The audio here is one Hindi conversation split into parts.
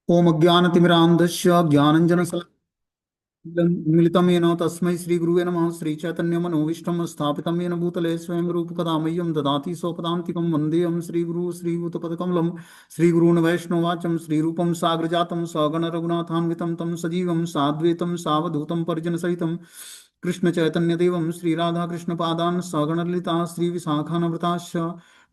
ओम अज्ञानतिमिरान्धस्य ज्ञानञ्जनशलाकया येन तस्मै श्रीगुरुवे नमः। श्रीचैतन्यमनोभीष्टं स्थापितं येन भूतले स्वयं रूपकदा मह्यं ददाति स्वपदान्तिकं वन्देऽहं श्रीगुरुं श्रीयुतपदकमलं। श्रीगुरून् वैष्णवाचं श्रीरूपं साग्रजातं सगण रघुनाथान्वितं तं सजीवं साद्वैतं सावधूतं परिजनसहितं कृष्णचैतन्यदेवं श्रीराधाकृष्णपादान् सगणललिता श्रीविशाखान्विताश्च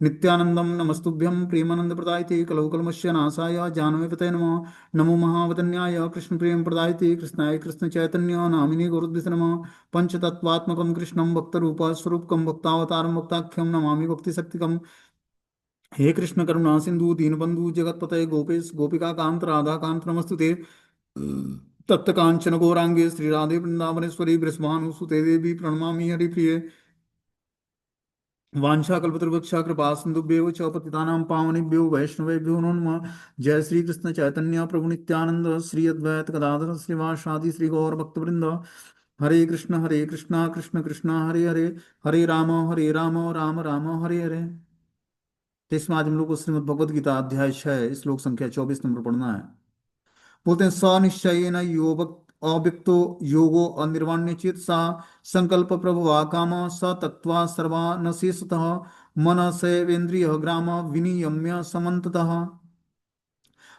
नित्यानन्दं नमस्तुभ्यं प्रेमानन्दप्रदायते कलौकल्मस्य नाशाय जानवीपते नमः। नमो महावदन्याय कृष्ण प्रेम प्रदायते कृष्णाय कृष्ण चैतन्य नामिने गुरुद्विष नमः। पंचतत्वात्मकं कृष्णं भक्तरूप स्वरूपकं भक्तावतारं भक्ताख्यं नमामि भक्ति शक्तिकम्। हे कृष्ण करुणा सिंधु दीनबंधु जगतपते गोपेश गोपिका कांत राधा कांत नमस्तुते। तप्त कांचन गौरांगे श्री राधे वृंदावनेश्वरी वृषभानुसुते देवी प्रणमामि हरिप्रिये। वाञ्छाकल्पतरुभ्यश्च कृपा सिन्धुभ्येव च पतितानां पावनेभ्यो वैष्णवेभ्यो नमो नमः। जय श्री कृष्ण चैतन्य प्रभु नित्यानंद श्री अद्वैत गदाधर श्रीवासादि श्री गौर भक्तवृंद। हरे कृष्ण कृष्ण कृष्ण हरे हरे, हरे राम राम राम हरे हरे। तो इसमें आज हम लोग को श्रीमद् भगवद गीता अध्याय 6 श्लोक संख्या 24 नंबर पढ़ना है। बोलते हैं स निश्चयेन योग अव्यक्तो योगो अनिर्वाण्य चेत सा संकल्प प्रभवा काम स तत्वा सर्वा न शेषतः मन सेवेन्द्रिय ग्राम विनियम्य समन्ततः।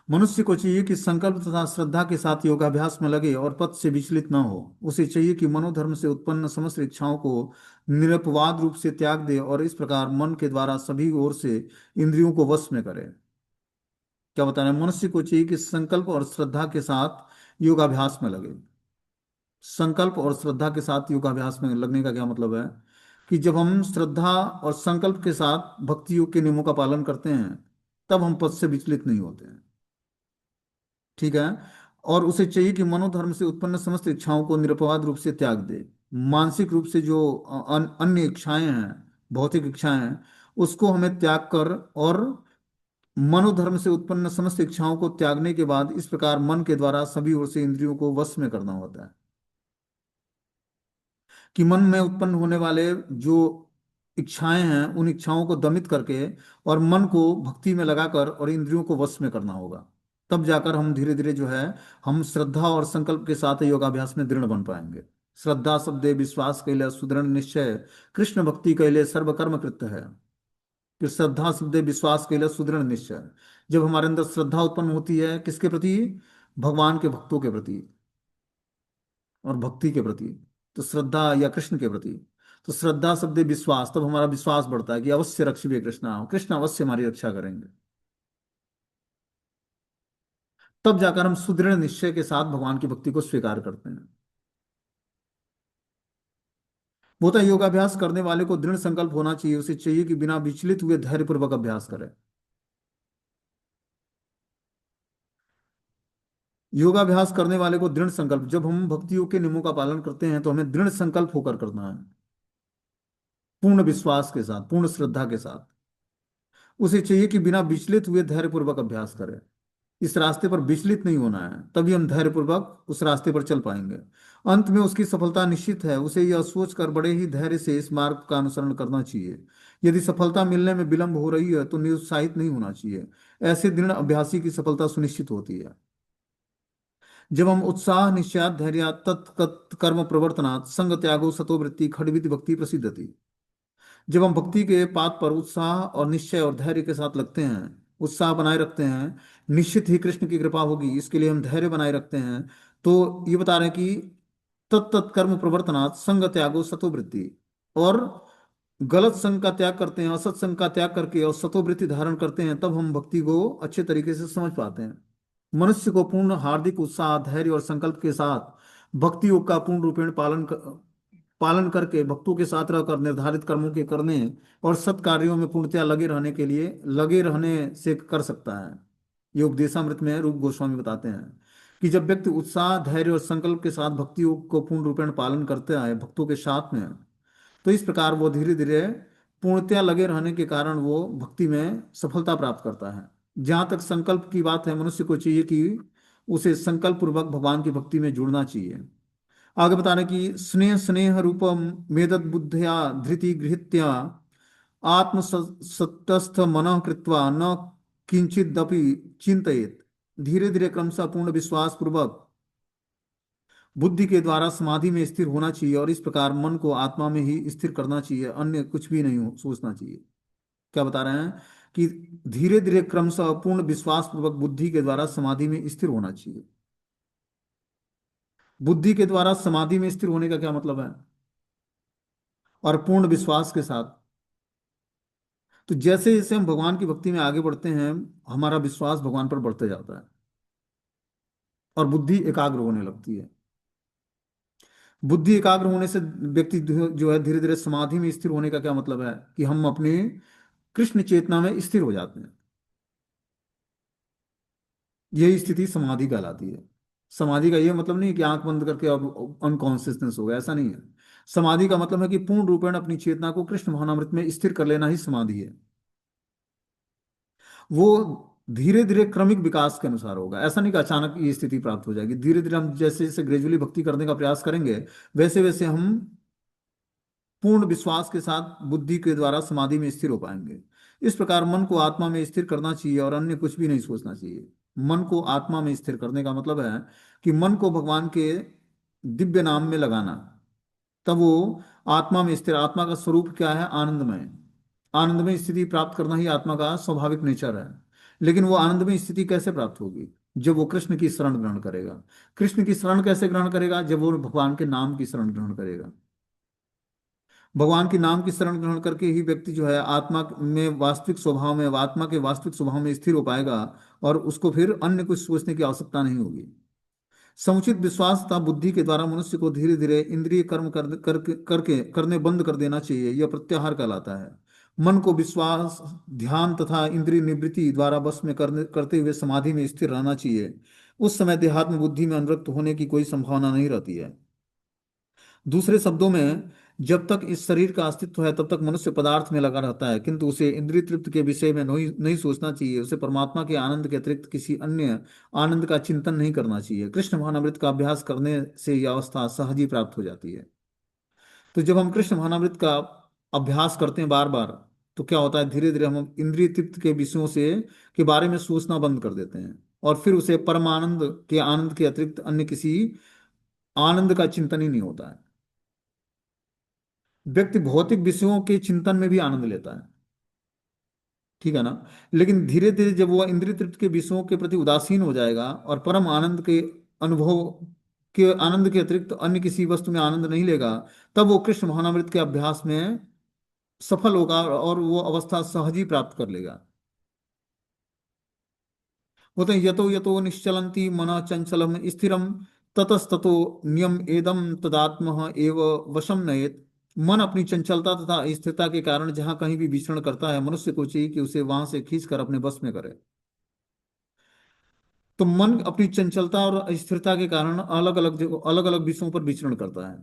मनुष्य को चाहिए कि संकल्प तथा श्रद्धा के साथ योगाभ्यास में लगे और पथ से विचलित न हो। उसे चाहिए कि मनोधर्म से उत्पन्न समस्त इच्छाओं को निरपवाद रूप से त्याग दे और इस प्रकार मन के द्वारा सभी ओर से इंद्रियों को वश में करे। क्या बता रहे हैं? मनुष्य को चाहिए कि संकल्प और श्रद्धा के साथ योगाभ्यास में लगे। संकल्प और श्रद्धा के साथ योगाभ्यास में लगने का क्या मतलब है? कि जब हम श्रद्धा और संकल्प के साथ भक्ति योग के नियमों का पालन करते हैं तब हम पद से विचलित नहीं होते हैं। ठीक है। और उसे चाहिए कि मनोधर्म से उत्पन्न समस्त इच्छाओं को निरपवाद रूप से त्याग दे। मानसिक रूप से जो अन्य इच्छाएं हैं, भौतिक इच्छाएं हैं, उसको हमें त्याग कर और मनोधर्म से उत्पन्न समस्त इच्छाओं को त्यागने के बाद इस प्रकार मन के द्वारा सभी ओर से इंद्रियों को वश में करना होता है। कि मन में उत्पन्न होने वाले जो इच्छाएं हैं उन इच्छाओं को दमित करके और मन को भक्ति में लगाकर और इंद्रियों को वश में करना होगा। तब जाकर हम धीरे धीरे जो है हम श्रद्धा और संकल्प के साथ योगाभ्यास में दृढ़ बन पाएंगे। श्रद्धा शब्दे विश्वास कैले सुदृढ़ निश्चय, कृष्ण भक्ति कैले सर्वकर्म कृत्य है। कि श्रद्धा शब्दे विश्वास कैले सुदृढ़ निश्चय। जब हमारे अंदर श्रद्धा उत्पन्न होती है किसके प्रति? भगवान के भक्तों के प्रति और भक्ति के प्रति, तो श्रद्धा या कृष्ण के प्रति। तो श्रद्धा शब्द विश्वास, तब हमारा विश्वास बढ़ता है कि अवश्य रक्षिबे कृष्णा, कृष्ण अवश्य हमारी रक्षा करेंगे। तब जाकर हम सुदृढ़ निश्चय के साथ भगवान की भक्ति को स्वीकार करते हैं। वो तो योगाभ्यास करने वाले को दृढ़ संकल्प होना चाहिए। उसे चाहिए कि बिना विचलित हुए धैर्यपूर्वक अभ्यास करे। योगाभ्यास करने वाले को दृढ़ संकल्प, जब हम भक्ति योग के नियमों का पालन करते हैं तो हमें दृढ़ संकल्प होकर करना है, पूर्ण विश्वास के साथ, पूर्ण श्रद्धा के साथ। उसे चाहिए कि बिना विचलित हुए धैर्यपूर्वक अभ्यास करे। इस रास्ते पर विचलित नहीं होना है, तभी हम धैर्यपूर्वक उस रास्ते पर चल पाएंगे। अंत में उसकी सफलता निश्चित है। उसे यह सोचकर बड़े ही धैर्य से इस मार्ग का अनुसरण करना चाहिए। यदि सफलता मिलने में विलंब हो रही है तो निरुत्साहित नहीं होना चाहिए। ऐसे दृढ़ अभ्यासी की सफलता सुनिश्चित होती है। जब हम उत्साह निश्चयात धैर्य तत्कर्म कर्म प्रवर्तनात् संग त्यागो सतोवृत्ति खड्वित भक्ति प्रसिद्धति। जब हम भक्ति के पाथ पर उत्साह और निश्चय और धैर्य के साथ लगते हैं, उत्साह बनाए रखते हैं, निश्चित ही कृष्ण की कृपा होगी, इसके लिए हम धैर्य बनाए रखते हैं। तो ये बता रहे हैं कि तत्त कर्म प्रवर्तनात् संग त्यागो सतोवृत्ति। और गलत संग का त्याग करते हैं, असत संग का त्याग करके और सतोवृत्ति धारण करते हैं, तब हम भक्ति को अच्छे तरीके से समझ पाते हैं। मनुष्य को पूर्ण हार्दिक उत्साह धैर्य और संकल्प के साथ भक्ति योग का पूर्ण रूपेण पालन करके भक्तों के साथ रहकर निर्धारित कर्मों के करने और सत् कार्यों में पूर्णतया लगे रहने के लिए लगे रहने से कर सकता है। ये उपदेशामृत में रूप गोस्वामी बताते हैं कि जब व्यक्ति उत्साह धैर्य और संकल्प के साथ भक्ति योग को पूर्ण रूपेण पालन करता है भक्तों के साथ में, तो इस प्रकार वो धीरे धीरे पूर्णतया लगे रहने के कारण वो भक्ति में सफलता प्राप्त करता है। जहां तक संकल्प की बात है, मनुष्य को चाहिए कि उसे संकल्प पूर्वक भगवान की भक्ति में जुड़ना चाहिए। आगे बता रहे कि स्नेह स्नेह रूपम मेदद बुद्धिया धृति गृहीत्या आत्म सत्तस्थ मन कृत्वा न किंचिदपि चिंतयेत। धीरे धीरे क्रमशः पूर्ण विश्वास पूर्वक बुद्धि के द्वारा समाधि में स्थिर होना चाहिए, और इस प्रकार मन को आत्मा में ही स्थिर करना चाहिए, अन्य कुछ भी नहीं सोचना चाहिए। क्या बता रहे हैं कि धीरे धीरे क्रमशः पूर्ण विश्वास पूर्वक बुद्धि के द्वारा समाधि में स्थिर होना चाहिए। बुद्धि के द्वारा समाधि में स्थिर होने का क्या मतलब है? और पूर्ण विश्वास के साथ। तो जैसे जैसे हम भगवान की भक्ति में आगे बढ़ते हैं, हमारा विश्वास भगवान पर बढ़ते जाता है और बुद्धि एकाग्र होने लगती है। बुद्धि एकाग्र होने से व्यक्ति जो है धीरे धीरे समाधि में स्थिर होने का क्या मतलब है कि हम अपने कृष्ण चेतना में स्थिर हो जाते हैं। यही स्थिति समाधि कहलाती है। समाधि का ये मतलब नहीं है कि आंख बंद करके अब अनकॉन्शियसनेस हो गया, ऐसा नहीं है। समाधि का मतलब है कि पूर्ण रूपेण अपनी चेतना को कृष्ण भावनामृत में स्थिर कर लेना ही समाधि है। वो धीरे धीरे क्रमिक विकास के अनुसार होगा, ऐसा नहीं कि अचानक ये स्थिति प्राप्त हो जाएगी। धीरे धीरे हम जैसे जैसे ग्रेजुअली भक्ति करने का प्रयास करेंगे, वैसे वैसे हम पूर्ण विश्वास के साथ बुद्धि के द्वारा समाधि में स्थिर हो पाएंगे। इस प्रकार मन को आत्मा में स्थिर करना चाहिए और अन्य कुछ भी नहीं सोचना चाहिए। मन को आत्मा में स्थिर करने का मतलब है कि मन को भगवान के दिव्य नाम में लगाना। तब वो आत्मा में स्थिर, आत्मा का स्वरूप क्या है? आनंदमय। आनंदमय स्थिति प्राप्त करना ही आत्मा का स्वाभाविक नेचर है। लेकिन वो आनंदमय स्थिति कैसे प्राप्त होगी? जब वो कृष्ण की शरण ग्रहण करेगा। कृष्ण की शरण कैसे ग्रहण करेगा? जब वो भगवान के नाम की शरण ग्रहण करेगा। भगवान के नाम की शरण ग्रहण करके ही व्यक्ति जो है आत्मा में वास्तविक स्वभाव में, आत्मा के वास्तविक स्वभाव में स्थिर हो पाएगा, और उसको फिर अन्य कुछ सोचने की आवश्यकता नहीं होगी। समुचित विश्वास तथा बुद्धि के द्वारा मनुष्य को धीरे धीरे इंद्रिय कर्म करके करने बंद कर देना चाहिए। यह प्रत्याहार कहलाता है। मन को विश्वास, ध्यान तथा इंद्रिय निवृत्ति द्वारा बस में करते हुए समाधि में स्थिर रहना चाहिए। उस समय देहात्म बुद्धि में अनुरक्त होने की कोई संभावना नहीं रहती है। दूसरे शब्दों में, जब तक इस शरीर का अस्तित्व है तब तक मनुष्य पदार्थ में लगा रहता है, किंतु उसे इंद्रिय तृप्ति के विषय में नहीं नहीं सोचना चाहिए। उसे परमात्मा के आनंद के अतिरिक्त किसी अन्य आनंद का चिंतन नहीं करना चाहिए। कृष्ण भावनामृत का अभ्यास करने से यह अवस्था सहज ही प्राप्त हो जाती है। तो जब हम कृष्ण भावनामृत का अभ्यास करते हैं बार बार, तो क्या होता है? धीरे धीरे हम इंद्रिय तृप्ति के विषयों से के बारे में सोचना बंद कर देते हैं, और फिर उसे परमानंद के आनंद के अतिरिक्त अन्य किसी आनंद का चिंतन ही नहीं होता है। व्यक्ति भौतिक विषयों के चिंतन में भी आनंद लेता है, ठीक है ना? लेकिन धीरे धीरे जब वह इंद्रिय तृप्ति के विषयों के प्रति उदासीन हो जाएगा और परम आनंद के अनुभव के आनंद के अतिरिक्त अन्य किसी वस्तु में आनंद नहीं लेगा, तब वो कृष्ण भावनामृत के अभ्यास में सफल होगा और वो अवस्था सहज ही प्राप्त कर लेगा। बोलते हैं, यतो यतो निश्चलंती मना चंचलम स्थिरम ततस्ततो नियम एदम तदात्म एव वशम नयेत। मन अपनी चंचलता तथा स्थिरता के कारण जहां कहीं भी विचरण करता है, मनुष्य को चाहिए कि उसे वहां से खींचकर अपने बस में करे। तो मन अपनी चंचलता और स्थिरता के कारण अलग अलग विषयों पर विचरण करता है।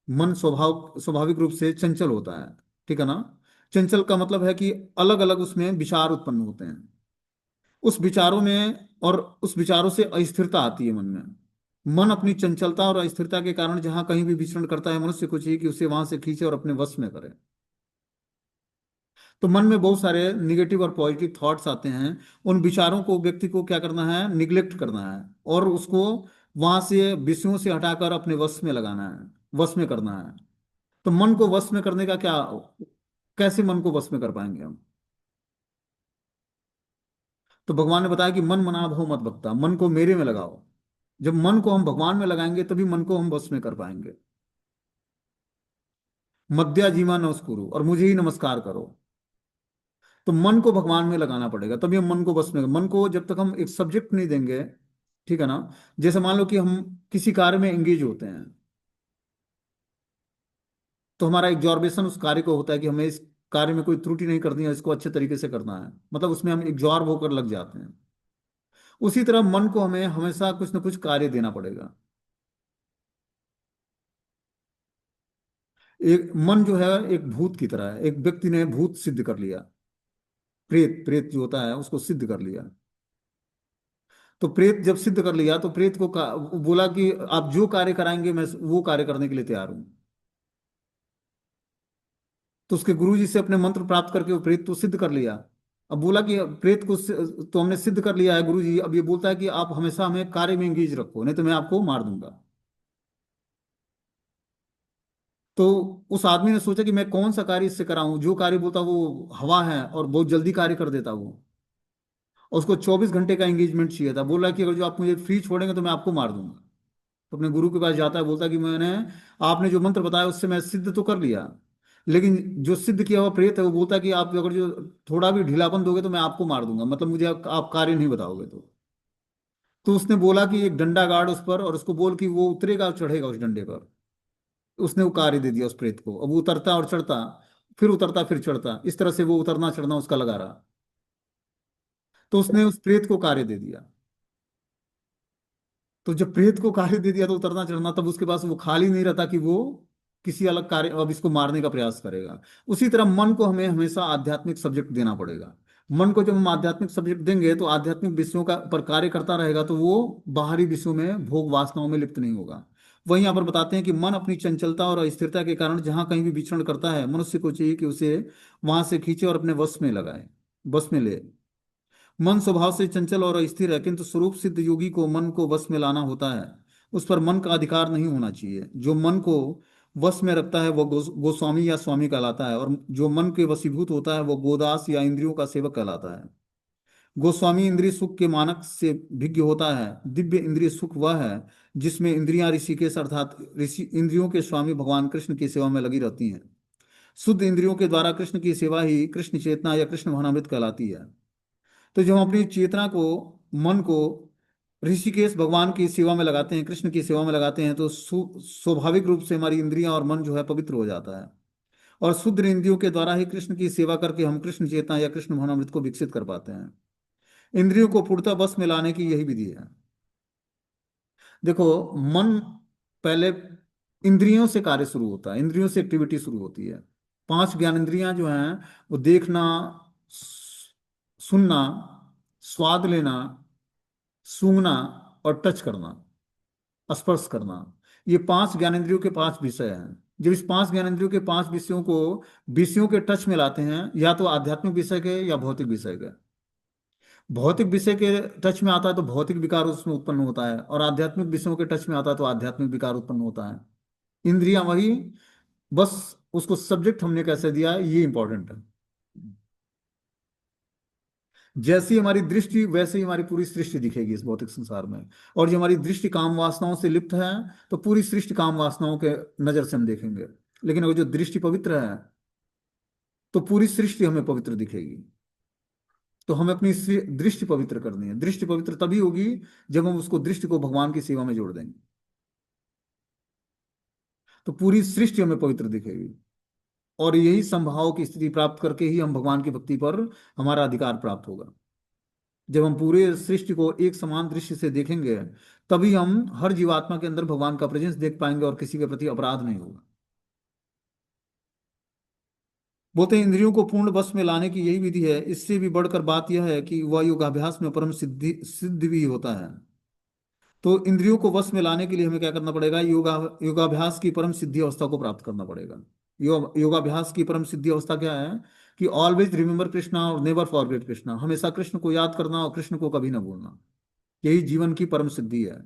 मन स्वाभाविक रूप से चंचल होता है, ठीक है ना? चंचल का मतलब है कि अलग अलग उसमें विचार उत्पन्न होते हैं। उस विचारों में और उस विचारों से अस्थिरता आती है मन में। मन अपनी चंचलता और अस्थिरता के कारण जहां कहीं भी विचरण करता है, मनुष्य को चाहिए कि उसे वहां से खींचे और अपने वश में करे। तो मन में बहुत सारे निगेटिव और पॉजिटिव थॉट्स आते हैं। उन विचारों को व्यक्ति को क्या करना है? निग्लेक्ट करना है, और उसको वहां से विषयों से हटाकर अपने वश में लगाना है, वश में करना है। तो मन को वश में करने का क्या, कैसे मन को वश में कर पाएंगे हम? तो भगवान ने बताया कि मन मना भव मत भक्ता, मन को मेरे में लगाओ। जब मन को हम भगवान में लगाएंगे तभी मन को हम वश में कर पाएंगे। मद्या जीमा नमस्कुरु, और मुझे ही नमस्कार करो। तो मन को भगवान में लगाना पड़ेगा, तभी हम मन को वश में। मन को जब तक हम एक सब्जेक्ट नहीं देंगे, ठीक है ना? जैसे मान लो कि हम किसी कार्य में एंगेज होते हैं, तो हमारा एग्जॉर्बेशन उस कार्य को होता है कि हमें इस कार्य में कोई त्रुटि नहीं करनी है, इसको अच्छे तरीके से करना है, मतलब उसमें हम एग्जॉर्ब होकर लग जाते हैं। उसी तरह मन को हमें हमेशा कुछ ना कुछ कार्य देना पड़ेगा। एक मन जो है एक भूत की तरह है। एक व्यक्ति ने भूत सिद्ध कर लिया, प्रेत, प्रेत जो होता है उसको सिद्ध कर लिया। तो प्रेत जब सिद्ध कर लिया, तो प्रेत को बोला कि आप जो कार्य कराएंगे मैं वो कार्य करने के लिए तैयार हूं। तो उसके गुरु जी से अपने मंत्र प्राप्त करके वो प्रेत तो सिद्ध कर लिया। अब बोला कि प्रेत को तो हमने सिद्ध कर लिया है गुरु जी, अब ये बोलता है कि आप हमेशा हमें कार्य में एंगेज रखो, नहीं तो मैं आपको मार दूंगा। तो उस आदमी ने सोचा कि मैं कौन सा कार्य इससे कराऊं, जो कार्य बोलता वो हवा है और बहुत जल्दी कार्य कर देता वो। और उसको 24 घंटे का एंगेजमेंट चाहिए था, बोला कि अगर जो आप मुझे फ्री छोड़ेंगे तो मैं आपको मार दूंगा। तो अपने गुरु के पास जाता है, बोलता है कि मैंने आपने जो मंत्र बताया उससे मैं सिद्ध तो कर लिया, लेकिन जो सिद्ध किया हुआ प्रेत है वो बोलता है कि आप अगर जो थोड़ा भी ढीलापन दोगे तो मैं आपको मार दूंगा, मतलब मुझे आप कार्य नहीं बताओगे तो उसने बोला कि एक डंडा गाड़ उस पर और उसको बोल कि वो उतरेगा और चढ़ेगा उस डंडे पर। उसने वो कार्य दे दिया उस प्रेत को, अब वो उतरता और चढ़ता, फिर उतरता फिर चढ़ता, इस तरह से वो उतरना चढ़ना उसका लगा रहा। तो उसने उस प्रेत को कार्य दे दिया। तो जब प्रेत को कार्य दे दिया तो उतरना चढ़ना, तब उसके पास वो खाली नहीं रहता कि वो किसी अलग कार्य अब इसको मारने का प्रयास करेगा। उसी तरह मन को हमें हमेशा आध्यात्मिक सब्जेक्ट देना पड़ेगा। मन को जब हम आध्यात्मिक सब्जेक्ट देंगे तो आध्यात्मिक विषयों का पर कार्य करता रहेगा, तो वो बाहरी विषयों में भोग वासनाओं में लिप्त नहीं होगा। वहीं यहाँ पर बताते हैं कि मन अपनी चंचलता और अस्थिरता के कारण जहां कहीं भी विचरण करता है, मनुष्य को चाहिए कि उसे वहां से खींचे और अपने वश में लगाए, बस में ले। मन स्वभाव से चंचल और अस्थिर है, किंतु स्वरूप सिद्ध योगी को मन को वश में लाना होता है। उस पर मन का अधिकार नहीं होना चाहिए। जो मन को वश में रखता है वह गोस्वामी या स्वामी कहलाता है, और जो मन के वशीभूत होता है वह गोदास या इंद्रियों का सेवक कहलाता है। गोस्वामी इंद्रिय सुख के मानक से भिज्ञ होता है। दिव्य इंद्रिय सुख वह है जिसमें इंद्रियां ऋषिकेश अर्थात ऋषि इंद्रियों के स्वामी भगवान कृष्ण की सेवा में लगी रहती हैं। शुद्ध इंद्रियों के द्वारा कृष्ण की सेवा ही कृष्ण चेतना या कृष्ण भावनामृत कहलाती है। तो जब हम अपनी चेतना को, मन को ऋषिकेश भगवान की सेवा में लगाते हैं, कृष्ण की सेवा में लगाते हैं, तो स्वाभाविक रूप से हमारी इंद्रियां और मन जो है पवित्र हो जाता है। और शुद्ध इंद्रियों के द्वारा ही कृष्ण की सेवा करके हम कृष्ण चेतना या कृष्ण भावनामृत को विकसित कर पाते हैं। इंद्रियों को पूर्णतः बस में लाने की यही विधि है। देखो, मन पहले इंद्रियों से कार्य शुरू होता है, इंद्रियों से एक्टिविटी शुरू होती है। पांच ज्ञान इंद्रियां जो हैं वो देखना, सुनना, स्वाद लेना, सूंघना और टच करना, स्पर्श करना, ये पांच ज्ञानेंद्रियों के पांच विषय हैं। जब इस पांच ज्ञानेंद्रियों के पांच विषयों को विषयों के टच में लाते हैं, या तो आध्यात्मिक विषय के या भौतिक विषय के। भौतिक विषय के टच में आता है तो भौतिक विकार उसमें उत्पन्न होता है, और आध्यात्मिक विषयों के टच में आता है तो आध्यात्मिक विकार उत्पन्न होता है। इंद्रियां वही, बस उसको सब्जेक्ट हमने कैसे दिया है ये इंपॉर्टेंट है। जैसी हमारी दृष्टि वैसे ही हमारी पूरी सृष्टि दिखेगी इस भौतिक संसार में। और जो हमारी दृष्टि काम वासनाओं से लिप्त है, तो पूरी सृष्टि काम वासनाओं के नजर से हम देखेंगे। लेकिन अगर जो दृष्टि पवित्र है तो पूरी सृष्टि हमें पवित्र दिखेगी। तो हमें अपनी दृष्टि पवित्र करनी है। दृष्टि पवित्र तभी होगी जब हम उसको, दृष्टि को भगवान की सेवा में जोड़ देंगे, तो पूरी सृष्टि हमें पवित्र दिखेगी। और यही संभाव की स्थिति प्राप्त करके ही हम भगवान की भक्ति पर हमारा अधिकार प्राप्त होगा। जब हम पूरे सृष्टि को एक समान दृष्टि से देखेंगे, तभी हम हर जीवात्मा के अंदर भगवान का प्रेजेंस देख पाएंगे और किसी के प्रति अपराध नहीं होगा। बोलते हैं इंद्रियों को पूर्ण वश में लाने की यही विधि है। इससे भी बढ़कर बात यह है कि वह योगाभ्यास में परम सिद्धि सिद्ध भी होता है। तो इंद्रियों को वश में लाने के लिए हमें क्या करना पड़ेगा? योगाभ्यास की परम सिद्धि अवस्था को प्राप्त करना पड़ेगा। योगाभ्यास की परम सिद्धि अवस्था क्या है? कि ऑलवेज रिमेंबर कृष्णा और नेवर फॉरगेट कृष्णा, हमेशा कृष्ण को याद करना और कृष्ण को कभी ना भूलना। यही जीवन की परम सिद्धि है।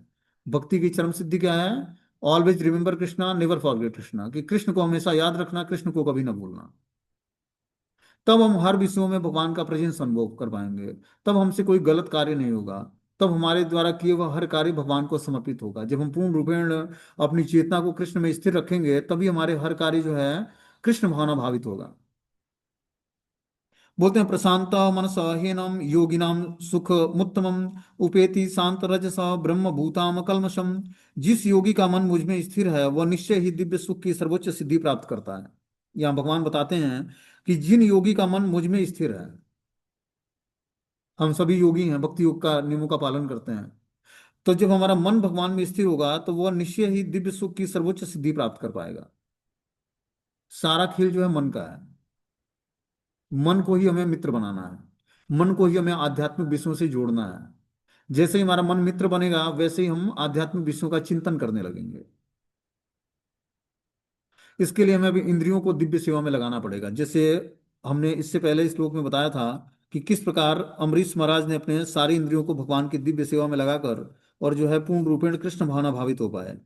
भक्ति की चरम सिद्धि क्या है? Always remember Krishna, never forget Krishna, कि कृष्ण को हमेशा याद रखना, कृष्ण को कभी ना भूलना। तब हम हर विषयों में भगवान का प्रेजेंस अनुभव कर पाएंगे। तब हमसे कोई गलत कार्य नहीं होगा। तब हमारे द्वारा किए हुआ हर कार्य भगवान को समर्पित होगा। जब हम पूर्ण रूपेण अपनी चेतना को कृष्ण में स्थिर रखेंगे, तभी हमारे हर कार्य जो है कृष्ण भावना भावित होगा। बोलते हैं प्रशांत मनस हीनम योगिनाम सुख मुत्तमम उपेति शांत रजस ब्रह्म भूताम कलमशम। जिस योगी का मन मुझ में स्थिर है वह निश्चय ही दिव्य सुख की सर्वोच्च सिद्धि प्राप्त करता है। यहाँ भगवान बताते हैं कि जिन योगी का मन मुझ में स्थिर है, हम सभी योगी हैं, भक्ति योग का नियमों का पालन करते हैं, तो जब हमारा मन भगवान में स्थिर होगा तो वह निश्चय ही दिव्य सुख की सर्वोच्च सिद्धि प्राप्त कर पाएगा। सारा खेल जो है मन का है। मन को ही हमें मित्र बनाना है, मन को ही हमें आध्यात्मिक विषयों से जोड़ना है। जैसे ही हमारा मन मित्र बनेगा वैसे ही हम आध्यात्मिक विषयों का चिंतन करने लगेंगे। इसके लिए हमें अभी इंद्रियों को दिव्य सेवा में लगाना पड़ेगा। जैसे हमने इससे पहले श्लोक में बताया था कि किस प्रकार अम्बरीश महाराज ने अपने सारी इंद्रियों को भगवान की दिव्य सेवा में लगाकर और जो है पूर्ण रूपेण कृष्ण भावना भावित हो पाए।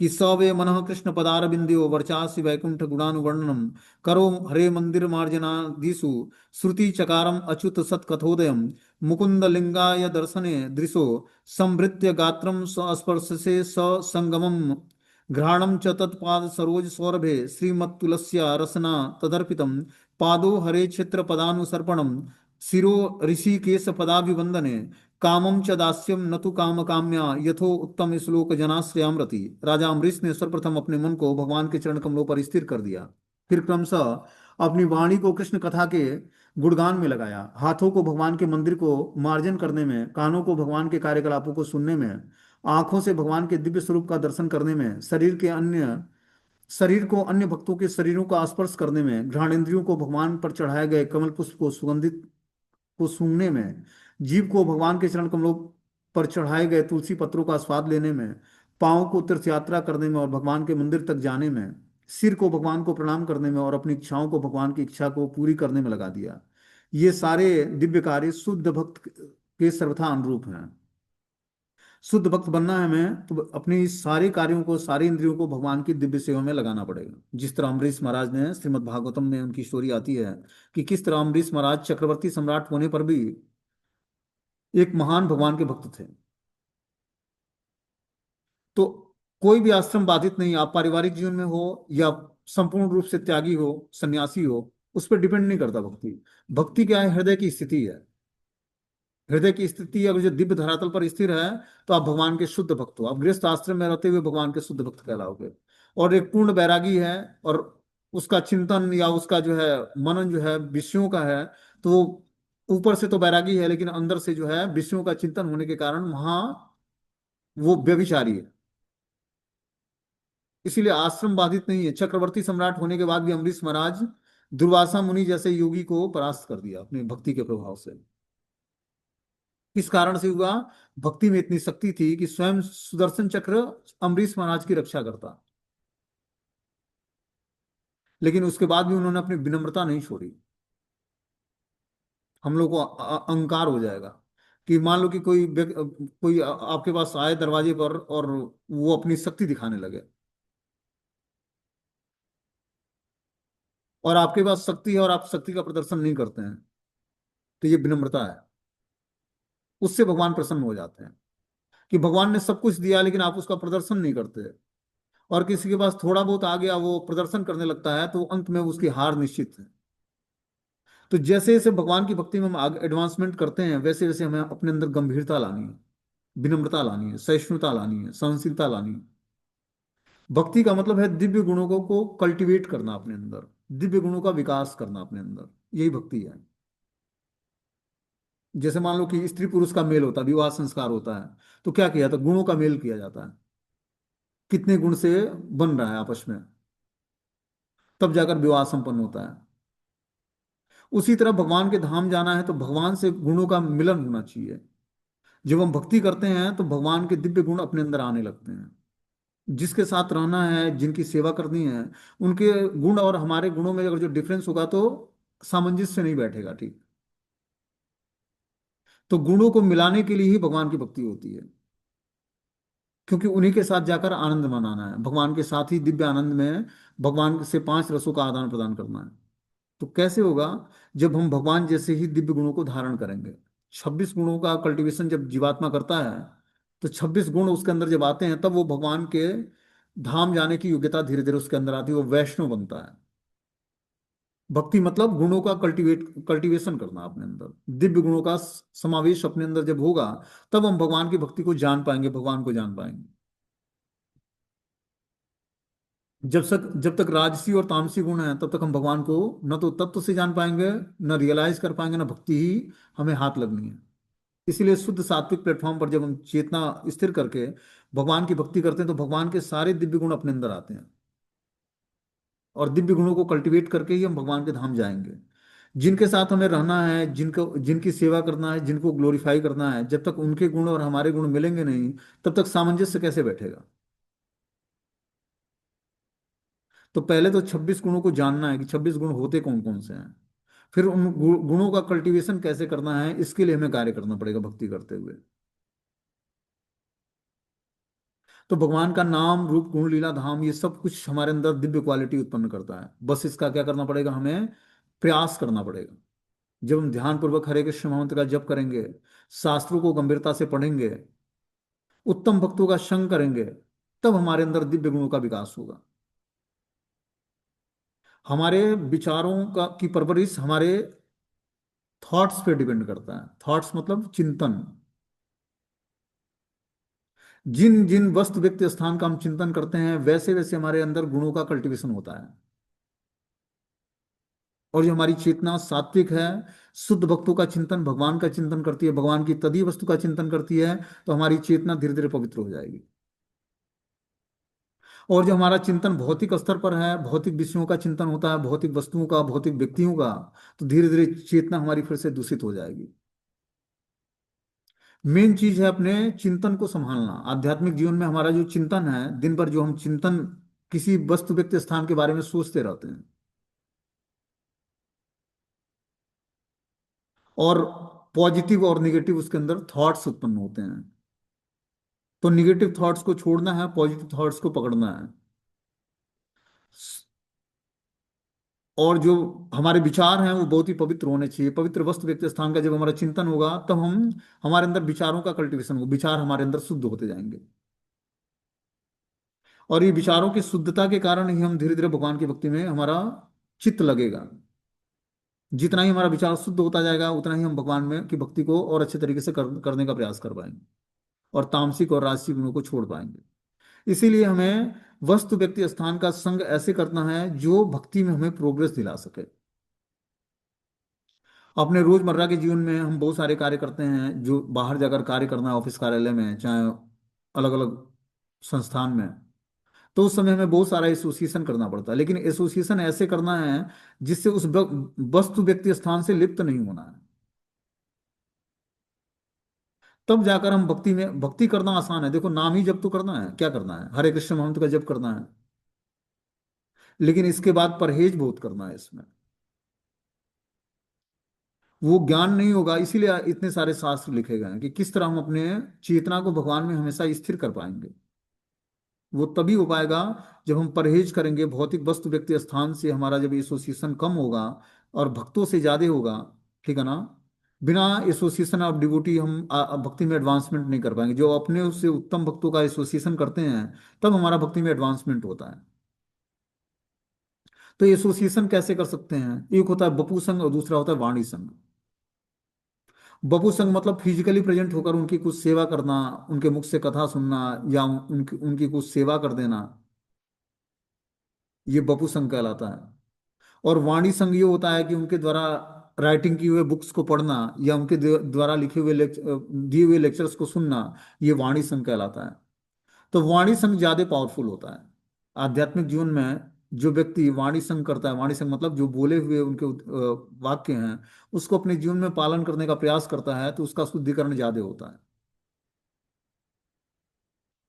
कि स वे मनः कृष्ण पदारविंदो वर्चासी वैकुंठ गुणानुवर्णनम करो हरे मंदिर मार्जना दिशु श्रुति चकारम अच्युत सत्कथोदयम मुकुंद लिंगाय दर्शने दृशो संभृत्य गात्रम स्पर्शसे स संगमम घ्राणम च तत्पाद सरोज सौरभे श्रीमत्तुलस्या रसना तदर्पितम पादो हरे चित्र पदानुसर्पणम शिरो ऋषिकेश पदाभिवंदने कामम च दास्यम न तो काम काम्या यथो उत्तम श्लोक जनाश्रयामृति। राजा अम्बरीश ने सर्वप्रथम अपने मन को भगवान के चरण कमलों पर स्थिर कर दिया। फिर क्रमशः अपनी वाणी को कृष्ण कथा के गुणगान में लगाया, हाथों को भगवान के मंदिर को मार्जन करने में, कानों को भगवान के कार्यकलापों को सुनने में, आंखों से भगवान के दिव्य स्वरूप का दर्शन करने में, शरीर को अन्य भक्तों के शरीरों का स्पर्श करने में, घ्राणेंद्रियों को भगवान पर चढ़ाए गए कमल पुष्प को सुगंधित को सूंघने में, जीभ को भगवान के चरण कमलों पर चढ़ाए गए तुलसी पत्रों का स्वाद लेने में, पाँव को तीर्थ यात्रा करने में और भगवान के मंदिर तक जाने में, सिर को भगवान को प्रणाम करने में और अपनी इच्छाओं को भगवान की इच्छा को पूरी करने में लगा दिया। ये सारे दिव्य कार्य शुद्ध भक्त के सर्वथा अनुरूप हैं। शुद्ध भक्त बनना है हमें तो अपनी इस सारे कार्यों को, सारी इंद्रियों को भगवान की दिव्य सेवा में लगाना पड़ेगा। जिस तरह अम्बरीश महाराज ने, श्रीमद् भागवतम में उनकी स्टोरी आती है कि किस तरह अम्बरीश महाराज चक्रवर्ती सम्राट होने पर भी एक महान भगवान के भक्त थे। तो कोई भी आश्रम बाधित नहीं, आप पारिवारिक जीवन में हो या संपूर्ण रूप से त्यागी हो, सन्यासी हो, उस पर डिपेंड नहीं करता भक्ति। भक्ति क्या है? हृदय की स्थिति है। हृदय की स्थिति अगर जो दिव्य धरातल पर स्थिर है तो आप भगवान के शुद्ध भक्त हो। आप गृहस्थ आश्रम में रहते हुए भगवान के शुद्ध भक्त कहलाओगे। और एक पूर्ण बैरागी है और उसका चिंतन या उसका जो है मनन जो है विषयों का है, तो ऊपर से तो बैरागी है लेकिन अंदर से जो है विषयों का चिंतन होने के कारण वहां वो व्यभिचारी है। इसीलिए आश्रम बाधित नहीं है। चक्रवर्ती सम्राट होने के बाद भी अम्बरीश महाराज दुर्वासा मुनि जैसे योगी को परास्त कर दिया अपनी भक्ति के प्रभाव से। किस कारण से हुआ? भक्ति में इतनी शक्ति थी कि स्वयं सुदर्शन चक्र अम्बरीश महाराज की रक्षा करता। लेकिन उसके बाद भी उन्होंने अपनी विनम्रता नहीं छोड़ी। हम लोग को अहंकार हो जाएगा कि मान लो कि कोई आपके पास आए दरवाजे पर और वो अपनी शक्ति दिखाने लगे, और आपके पास शक्ति है और आप शक्ति का प्रदर्शन नहीं करते हैं, तो ये विनम्रता है। उससे भगवान प्रसन्न हो जाते हैं कि भगवान ने सब कुछ दिया लेकिन आप उसका प्रदर्शन नहीं करते। और किसी के पास थोड़ा बहुत आ गया, वो प्रदर्शन करने लगता है, तो अंत में उसकी हार निश्चित है। तो जैसे जैसे भगवान की भक्ति में हम आगे एडवांसमेंट करते हैं, वैसे वैसे हमें अपने अंदर गंभीरता लानी है, विनम्रता लानी है, सहिष्णुता लानी है, सहनशीलता लानी है। भक्ति का मतलब है दिव्य गुणों को कल्टीवेट करना अपने अंदर, दिव्य गुणों का विकास करना अपने अंदर, यही भक्ति है। जैसे मान लो कि स्त्री पुरुष का मेल होता है, विवाह संस्कार होता है, तो क्या किया जाता है? गुणों का मेल किया जाता है। कितने गुण से बन रहा है आपस में, तब जाकर विवाह संपन्न होता है। उसी तरह भगवान के धाम जाना है तो भगवान से गुणों का मिलन होना चाहिए। जब हम भक्ति करते हैं तो भगवान के दिव्य गुण अपने अंदर आने लगते हैं। जिसके साथ रहना है, जिनकी सेवा करनी है, उनके गुण और हमारे गुणों में अगर जो डिफरेंस होगा तो सामंजस्य नहीं बैठेगा, ठीक। तो गुणों को मिलाने के लिए ही भगवान की भक्ति होती है, क्योंकि उन्हीं के साथ जाकर आनंद मनाना है। भगवान के साथ ही दिव्य आनंद में भगवान से 5 रसों का आदान प्रदान करना है। तो कैसे होगा? जब हम भगवान जैसे ही दिव्य गुणों को धारण करेंगे। 26 गुणों का कल्टीवेशन जब जीवात्मा करता है, तो 26 गुण उसके अंदर जब आते हैं, तब वो भगवान के धाम जाने की योग्यता धीरे धीरे उसके अंदर आती है, वो वैष्णव बनता है। भक्ति मतलब गुणों का कल्टीवेशन करना अपने अंदर, दिव्य गुणों का समावेश अपने अंदर जब होगा, तब हम भगवान की भक्ति को जान पाएंगे, भगवान को जान पाएंगे। जब तक राजसी और तामसी गुण है, तब तक हम भगवान को न तो तत्व से जान पाएंगे, न रियलाइज कर पाएंगे, न भक्ति ही हमें हाथ लगनी है। इसीलिए शुद्ध सात्विक प्लेटफॉर्म पर जब हम चेतना स्थिर करके भगवान की भक्ति करते हैं, तो भगवान के सारे दिव्य गुण अपने अंदर आते हैं। और दिव्य गुणों को कल्टीवेट करके ही हम भगवान के धाम जाएंगे। जिनके साथ हमें रहना है, जिनको जिनकी सेवा करना है, जिनको ग्लोरीफाई करना है, जब तक उनके गुण और हमारे गुण मिलेंगे नहीं, तब तक सामंजस्य कैसे बैठेगा? तो पहले तो 26 गुणों को जानना है कि 26 गुण होते कौन कौन से हैं। फिर उन गुणों का कल्टीवेशन कैसे करना है, इसके लिए हमें कार्य करना पड़ेगा भक्ति करते हुए। तो भगवान का नाम रूप गुण लीला धाम ये सब कुछ हमारे अंदर दिव्य क्वालिटी उत्पन्न करता है। बस इसका क्या करना पड़ेगा, हमें प्रयास करना पड़ेगा। जब हम ध्यान पूर्वक हरे कृष्ण मंत्र का जप करेंगे, शास्त्रों को गंभीरता से पढ़ेंगे, उत्तम भक्तों का संग करेंगे, तब हमारे अंदर दिव्य गुणों का विकास होगा। हमारे विचारों का की परवरिश हमारे थॉट्स पे डिपेंड करता है। थॉट्स मतलब चिंतन। जिन जिन वस्तु व्यक्ति स्थान का हम चिंतन करते हैं, वैसे वैसे हमारे अंदर गुणों का कल्टीवेशन होता है। और जो हमारी चेतना सात्विक है, शुद्ध भक्तों का चिंतन, भगवान का चिंतन करती है, भगवान की तदीय वस्तु का चिंतन करती है, तो हमारी चेतना धीरे धीरे पवित्र हो जाएगी। और जो हमारा चिंतन भौतिक स्तर पर है, भौतिक विषयों का चिंतन होता है, भौतिक वस्तुओं का, भौतिक व्यक्तियों का, तो धीरे धीरे चेतना हमारी फिर से दूषित हो जाएगी। मेन चीज है अपने चिंतन को संभालना। आध्यात्मिक जीवन में हमारा जो चिंतन है, दिन भर जो हम चिंतन किसी वस्तु व्यक्ति स्थान के बारे में सोचते रहते हैं, और पॉजिटिव और निगेटिव उसके अंदर थॉट्स उत्पन्न होते हैं। तो निगेटिव थॉट्स को छोड़ना है, पॉजिटिव थॉट्स को पकड़ना है। और जो हमारे विचार हैं वो बहुत ही पवित्र होने चाहिए। पवित्र वस्तु व्यक्ति स्थान का जब हमारा चिंतन होगा, तब हम हमारे अंदर विचारों का कल्टीवेशन होगा, विचार हमारे अंदर शुद्ध होते जाएंगे। और ये विचारों की शुद्धता के कारण ही हम धीरे धीरे भगवान की भक्ति में हमारा चित्त लगेगा। जितना ही हमारा विचार शुद्ध होता जाएगा, उतना ही हम भगवान में की भक्ति को और अच्छे तरीके से करने का प्रयास कर पाएंगे, और तामसिक और राजसिक गुणों को छोड़ पाएंगे। इसीलिए हमें वस्तु व्यक्ति स्थान का संग ऐसे करना है जो भक्ति में हमें प्रोग्रेस दिला सके। अपने रोजमर्रा के जीवन में हम बहुत सारे कार्य करते हैं, जो बाहर जाकर कार्य करना है, ऑफिस कार्यालय में, चाहे अलग अलग संस्थान में, तो उस समय हमें बहुत सारा एसोसिएशन करना पड़ता है। लेकिन एसोसिएशन ऐसे करना है जिससे उस वस्तु व्यक्ति स्थान से लिप्त नहीं होना है। तब जाकर हम भक्ति में, भक्ति करना आसान है। देखो, नाम ही जप तो करना है, क्या करना है, हरे कृष्ण मंत्र का जप करना है। लेकिन इसके बाद परहेज बहुत करना है इसमें। वो ज्ञान नहीं होगा, इसीलिए इतने सारे शास्त्र लिखे गए हैं कि किस तरह हम अपने चेतना को भगवान में हमेशा स्थिर कर पाएंगे। वो तभी हो पाएगा जब हम परहेज करेंगे, भौतिक वस्तु व्यक्ति स्थान से हमारा जब एसोसिएशन कम होगा और भक्तों से ज्यादा होगा। ठीक है ना। बिना एसोसिएशन ऑफ डिवोटी हम भक्ति में एडवांसमेंट नहीं कर पाएंगे। जो अपने उससे उत्तम भक्तों का एसोसिएशन करते हैं, तब हमारा भक्ति में एडवांसमेंट होता है। तो एसोसिएशन कैसे कर सकते हैं? एक होता है बपू संघ और दूसरा होता है वाणी संघ। बपू संघ मतलब फिजिकली प्रेजेंट होकर उनकी कुछ सेवा करना, उनके मुख से कथा सुनना, या उनकी उनकी कुछ सेवा कर देना, ये बपू संघ कहलाता है। और वाणी संघ ये होता है कि उनके द्वारा राइटिंग की हुए बुक्स को पढ़ना, या उनके द्वारा लिखे हुए दिए हुए लेक्चर्स को सुनना, ये वाणी संघ कहलाता है। तो वाणी संघ ज्यादा पावरफुल होता है आध्यात्मिक जीवन में। जो व्यक्ति वाणी संघ करता है, वाणी संघ मतलब जो बोले हुए उनके वाक्य हैं, उसको अपने जीवन में पालन करने का प्रयास करता है, तो उसका शुद्धिकरण ज्यादा होता है।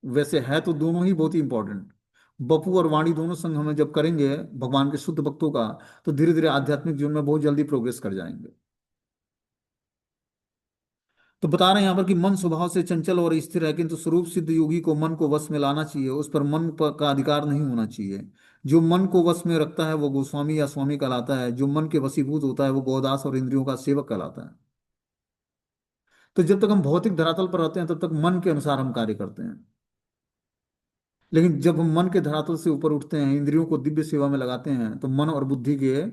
वैसे है तो दोनों ही बहुत ही इंपॉर्टेंट। बपू और वाणी दोनों संग हमें जब करेंगे भगवान के शुद्ध भक्तों का, तो धीरे धीरे आध्यात्मिक जीवन में बहुत जल्दी प्रोग्रेस कर जाएंगे। तो बता रहे हैं यहाँ पर कि मन स्वभाव से चंचल और स्थिर है, किंतु स्वरूप सिद्ध योगी को मन को वश में लाना चाहिए, उस पर मन का अधिकार नहीं होना चाहिए। जो मन को वश में रखता है वो गोस्वामी या स्वामी कहलाता है। जो मन के वशीभूत होता है वो गौदास और इंद्रियों का सेवक कहलाता है। तो जब तक हम भौतिक धरातल पर रहते हैं, तब तक मन के अनुसार हम कार्य करते हैं। लेकिन जब हम मन के धरातल से ऊपर उठते हैं, इंद्रियों को दिव्य सेवा में लगाते हैं, तो मन और बुद्धि के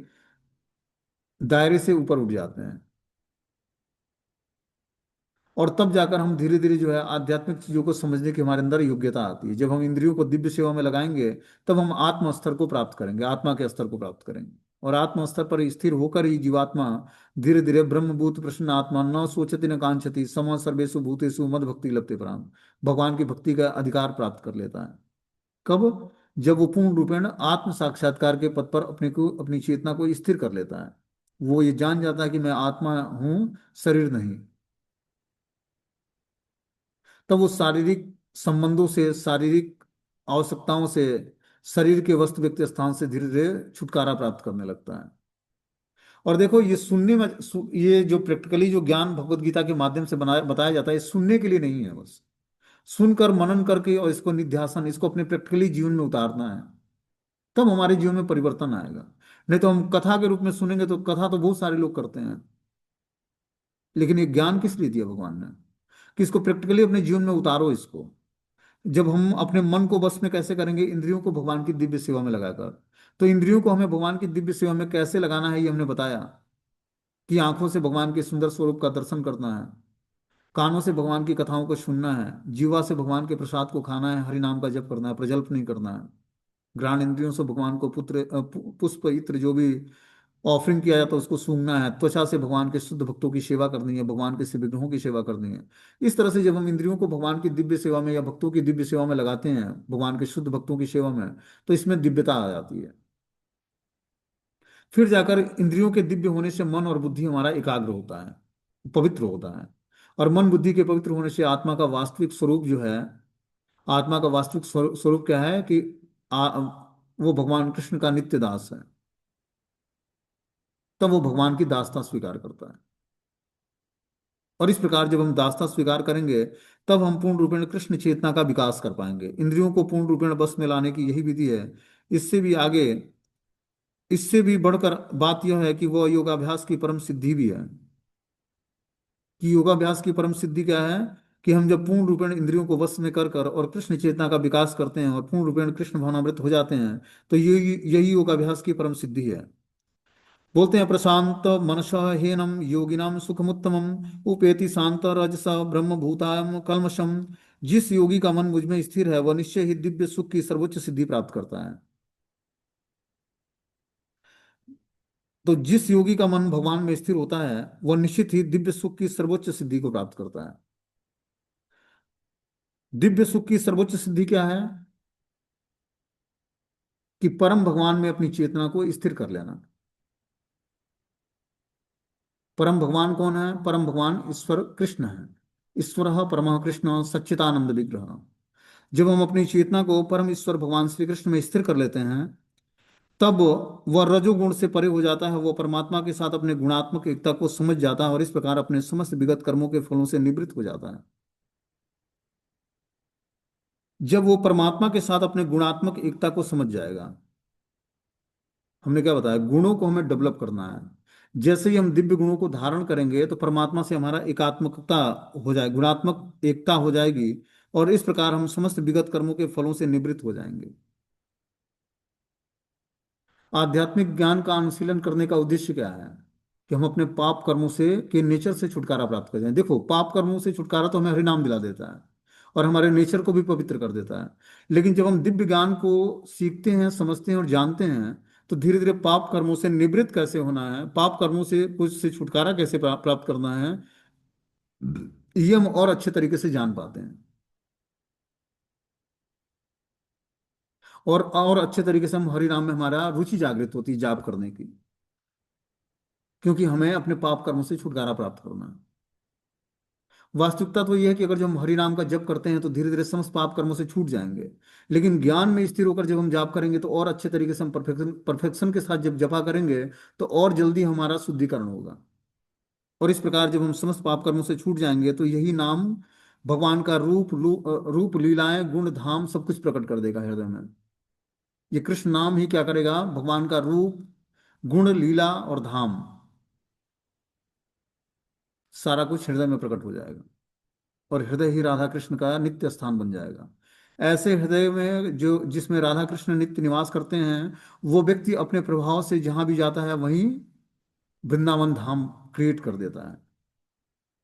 दायरे से ऊपर उठ जाते हैं। और तब जाकर हम धीरे धीरे जो है आध्यात्मिक चीजों को समझने की हमारे अंदर योग्यता आती है। जब हम इंद्रियों को दिव्य सेवा में लगाएंगे, तब हम आत्म स्तर को प्राप्त करेंगे, आत्मा के स्तर को प्राप्त करेंगे। और आत्म स्तर पर स्थिर होकर ही जीवात्मा धीरे धीरे ब्रह्मभूत प्रसन्न आत्मा न सोचती न कांक्षति सम सर्वेषु भूतेषु मद भक्ति लभते प्राण, भगवान की भक्ति का अधिकार प्राप्त कर लेता है। कब? जब वो पूर्ण रूपेण आत्म साक्षात्कार के पद पर अपनी चेतना को स्थिर कर लेता है। वो ये जान जाता है कि मैं आत्मा हूं, शरीर नहीं। तब वो शारीरिक संबंधों से, शारीरिक आवश्यकताओं से, शरीर के वस्तु व्यक्ति स्थान से धीरे धीरे छुटकारा प्राप्त करने लगता है। और देखो ये सुनने में ये जो प्रैक्टिकली जो ज्ञान भगवत गीता के माध्यम से बनाया बताया जाता है, ये सुनने के लिए नहीं है बस। सुनकर मनन करके और इसको निध्यासन, इसको अपने प्रैक्टिकली जीवन में उतारना है, तब हमारे जीवन में परिवर्तन आएगा। नहीं तो हम कथा के रूप में सुनेंगे, तो कथा तो बहुत सारे लोग करते हैं, लेकिन ये ज्ञान किस लिए दिया भगवान ने, कि इसको प्रैक्टिकली अपने जीवन में उतारो इसको। जब हम अपने मन को बस में कैसे करेंगे, इंद्रियों को भगवान की दिव्य सेवा में लगाकर। तो इंद्रियों को हमें भगवान की दिव्य सेवा में कैसे लगाना है, ये हमने बताया, कि आंखों से भगवान के सुंदर स्वरूप का दर्शन करना है, कानों से भगवान की कथाओं को सुनना है, जीवा से भगवान के प्रसाद को खाना है, हरि नाम का जप करना है, प्रजल्प नहीं करना है। घ्राण इंद्रियों से भगवान को पुष्प इत्र जो भी ऑफरिंग किया जाता है उसको सूंघना है। त्वचा से भगवान के शुद्ध भक्तों की सेवा करनी है, भगवान के शिव विग्रहों की सेवा करनी है। इस तरह से जब हम इंद्रियों को भगवान की दिव्य सेवा में या भक्तों की दिव्य सेवा में लगाते हैं, भगवान के शुद्ध भक्तों की सेवा में, तो इसमें दिव्यता आ जाती है। फिर जाकर इंद्रियों के दिव्य होने से मन और बुद्धि हमारा एकाग्र होता है, पवित्र होता है। और मन बुद्धि के पवित्र होने से आत्मा का वास्तविक स्वरूप जो है, आत्मा का वास्तविक स्वरूप क्या है, कि वो भगवान कृष्ण का नित्य दास है। तब वो भगवान की दासता स्वीकार करता है। और इस प्रकार जब हम दासता स्वीकार करेंगे, तब हम पूर्ण रूपेण कृष्ण चेतना का विकास कर पाएंगे। इंद्रियों को पूर्ण रूपेण बस में लाने की यही विधि है। इससे भी आगे, इससे भी बढ़कर बात यह है कि वह योगाभ्यास की परम सिद्धि भी है। कि योगाभ्यास की परम सिद्धि क्या है, कि हम जब पूर्ण रूपेण इंद्रियों को वश में कर कर और कृष्ण चेतना का विकास करते हैं और पूर्ण रूपेण कृष्ण भावनामृत हो जाते हैं, तो ये यही योगाभ्यास की परम सिद्धि है। बोलते हैं प्रशांत मनस हीनम योगिनाम सुखमुत्तमम उपेति शांत रजस ब्रह्म भूतायम कलमशम। जिस योगी का मन मुझ में स्थिर है, वह निश्चय ही दिव्य सुख की सर्वोच्च सिद्धि प्राप्त करता है। तो जिस योगी का मन भगवान में स्थिर होता है, वह निश्चित ही दिव्य सुख की सर्वोच्च सिद्धि को प्राप्त करता है। दिव्य सुख की सर्वोच्च सिद्धि क्या है, कि परम भगवान में अपनी चेतना को स्थिर कर लेना। परम भगवान कौन है, परम भगवान ईश्वर कृष्ण है। ईश्वर परम कृष्ण सच्चिदानंद विग्रह। जब हम अपनी चेतना को परम ईश्वर भगवान श्री कृष्ण में स्थिर कर लेते हैं, तब वह रजोगुण से परे हो जाता है। वह परमात्मा के साथ अपने गुणात्मक एकता को समझ जाता है और इस प्रकार अपने समस्त विगत कर्मों के फलों से निवृत्त हो जाता है। जब वो परमात्मा के साथ अपने गुणात्मक एकता को समझ जाएगा, हमने क्या बताया, गुणों को हमें डेवलप करना है। जैसे ही हम दिव्य गुणों को धारण करेंगे, तो परमात्मा से हमारा एकात्मकता हो जाए, गुणात्मक एकता हो जाएगी। और इस प्रकार हम समस्त विगत कर्मों के फलों से निवृत्त हो जाएंगे। आध्यात्मिक ज्ञान का अनुशीलन करने का उद्देश्य क्या है, कि हम अपने पाप कर्मों से के नेचर से छुटकारा प्राप्त कर जाएं। देखो, पाप कर्मों से छुटकारा तो हमें हरिनाम दिला देता है और हमारे नेचर को भी पवित्र कर देता है। लेकिन जब हम दिव्य ज्ञान को सीखते हैं, समझते हैं और जानते हैं, तो धीरे धीरे पाप कर्मों से निवृत्त कैसे होना है, पाप कर्मों से कुछ से छुटकारा कैसे प्राप्त करना है, ये हम और अच्छे तरीके से जान पाते हैं। और अच्छे तरीके से हम हरि नाम में हमारा रुचि जागृत होती है जाप करने की, क्योंकि हमें अपने पाप कर्मों से छुटकारा प्राप्त करना है। वास्तविकता तो यह है कि अगर जो हम हरि नाम का जप करते हैं, तो धीरे धीरे समस्त पाप कर्मों से छूट जाएंगे। लेकिन ज्ञान में स्थिर होकर जब हम जाप करेंगे, तो और अच्छे तरीके से हम परफेक्शन के साथ जब जपा करेंगे, तो और जल्दी हमारा शुद्धिकरण होगा। और इस प्रकार जब हम समस्त पाप कर्मों से छूट जाएंगे, तो यही नाम भगवान का रूप लीलाएं गुण धाम सब कुछ प्रकट कर देगा हृदय में। ये कृष्ण नाम ही क्या करेगा, भगवान का रूप, गुण, लीला और धाम, सारा कुछ हृदय में प्रकट हो जाएगा। और हृदय ही राधा कृष्ण का नित्य स्थान बन जाएगा। ऐसे हृदय में जो जिसमें राधा कृष्ण नित्य निवास करते हैं, वो व्यक्ति अपने प्रभाव से जहां भी जाता है, वहीं वृंदावन धाम क्रिएट कर देता है।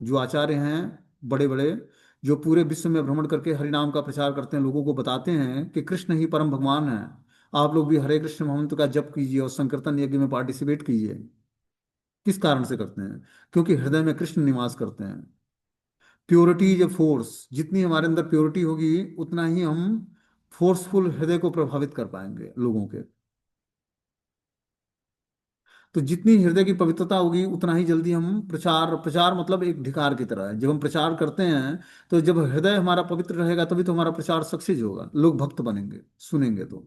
जो आचार्य हैं बड़े बड़े, जो पूरे विश्व में भ्रमण करके हरि नाम का प्रचार करते हैं, लोगों को बताते हैं कि कृष्ण ही परम भगवान है, आप लोग भी हरे कृष्ण महंत का जप कीजिए और संकीर्तन यज्ञ में पार्टिसिपेट कीजिए। किस कारण से करते हैं, क्योंकि हृदय में कृष्ण निवास करते हैं। Purity is a force. जितनी हमारे अंदर प्योरिटी होगी, उतना ही हम फोर्सफुल हृदय को प्रभावित कर पाएंगे लोगों के। तो जितनी हृदय की पवित्रता होगी, उतना ही जल्दी हम प्रचार, प्रचार मतलब एक धिकार की तरह है। जब हम प्रचार करते हैं, तो जब हृदय हमारा पवित्र रहेगा, तभी तो हमारा प्रचार सक्सेस होगा, लोग भक्त बनेंगे, सुनेंगे तो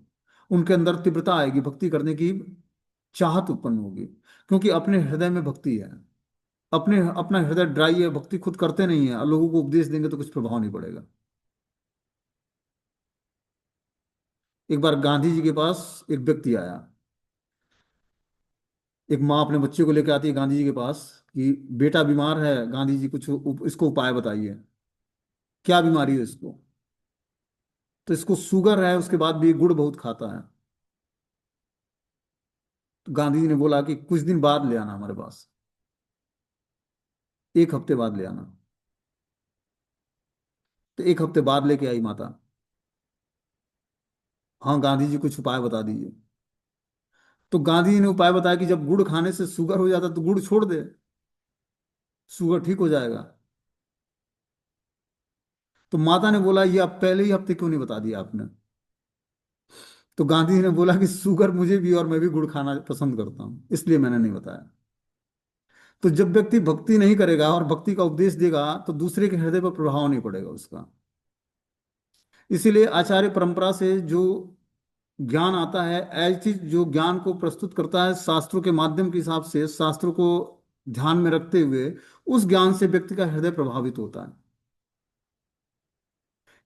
उनके अंदर तीव्रता आएगी, भक्ति करने की चाहत उत्पन्न होगी। क्योंकि अपने हृदय में भक्ति है। अपने अपना हृदय ड्राई है, भक्ति खुद करते नहीं है और लोगों को उपदेश देंगे तो कुछ प्रभाव नहीं पड़ेगा। एक बार गांधी जी के पास एक व्यक्ति आया। एक माँ अपने बच्चे को लेकर आती है गांधी जी के पास कि बेटा बीमार है, गांधी जी कुछ इसको उपाय बताइए, क्या बीमारी है इसको। तो इसको शुगर है, उसके बाद भी गुड़ बहुत खाता है। तो गांधी जी ने बोला कि कुछ दिन बाद ले आना हमारे पास, एक हफ्ते बाद ले आना। तो एक हफ्ते बाद लेके आई माता। हाँ गांधी जी कुछ उपाय बता दीजिए। तो गांधी जी ने उपाय बताया कि जब गुड़ खाने से शुगर हो जाता तो गुड़ छोड़ दे, शुगर ठीक हो जाएगा। तो माता ने बोला ये आप पहले ही हफ्ते क्यों नहीं बता दिया आपने। तो गांधी जी ने बोला कि शुगर मुझे भी और मैं भी गुड़ खाना पसंद करता हूं, इसलिए मैंने नहीं बताया। तो जब व्यक्ति भक्ति नहीं करेगा और भक्ति का उपदेश देगा तो दूसरे के हृदय पर प्रभाव नहीं पड़ेगा उसका। इसीलिए आचार्य परंपरा से जो ज्ञान आता है, ऐसी जो ज्ञान को प्रस्तुत करता है शास्त्रों के माध्यम के हिसाब से, शास्त्रों को ध्यान में रखते हुए, उस ज्ञान से व्यक्ति का हृदय प्रभावित होता है।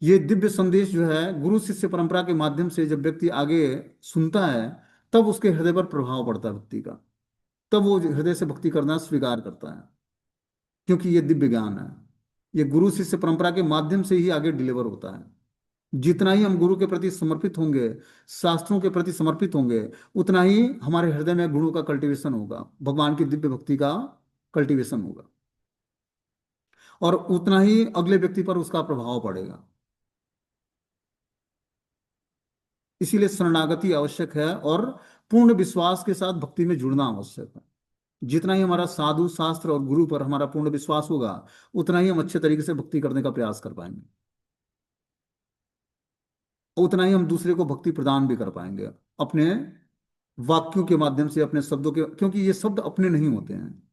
ये दिव्य संदेश जो है गुरु शिष्य परंपरा के माध्यम से जब व्यक्ति आगे सुनता है, तब उसके हृदय पर प्रभाव पड़ता है भक्ति का। तब वो हृदय से भक्ति करना स्वीकार करता है, क्योंकि ये दिव्य ज्ञान है। ये गुरु शिष्य परंपरा के माध्यम से ही आगे डिलीवर होता है। जितना ही हम गुरु के प्रति समर्पित होंगे, शास्त्रों के प्रति समर्पित होंगे, उतना ही हमारे हृदय में गुणों का कल्टीवेशन होगा, भगवान की दिव्य भक्ति का कल्टीवेशन होगा, और उतना ही अगले व्यक्ति पर उसका प्रभाव पड़ेगा। इसीलिए शरणागति आवश्यक है और पूर्ण विश्वास के साथ भक्ति में जुड़ना आवश्यक है। जितना ही हमारा साधु शास्त्र और गुरु पर हमारा पूर्ण विश्वास होगा, उतना ही हम अच्छे तरीके से भक्ति करने का प्रयास कर पाएंगे, उतना ही हम दूसरे को भक्ति प्रदान भी कर पाएंगे अपने वाक्यों के माध्यम से, अपने शब्दों के, क्योंकि ये शब्द अपने नहीं होते हैं।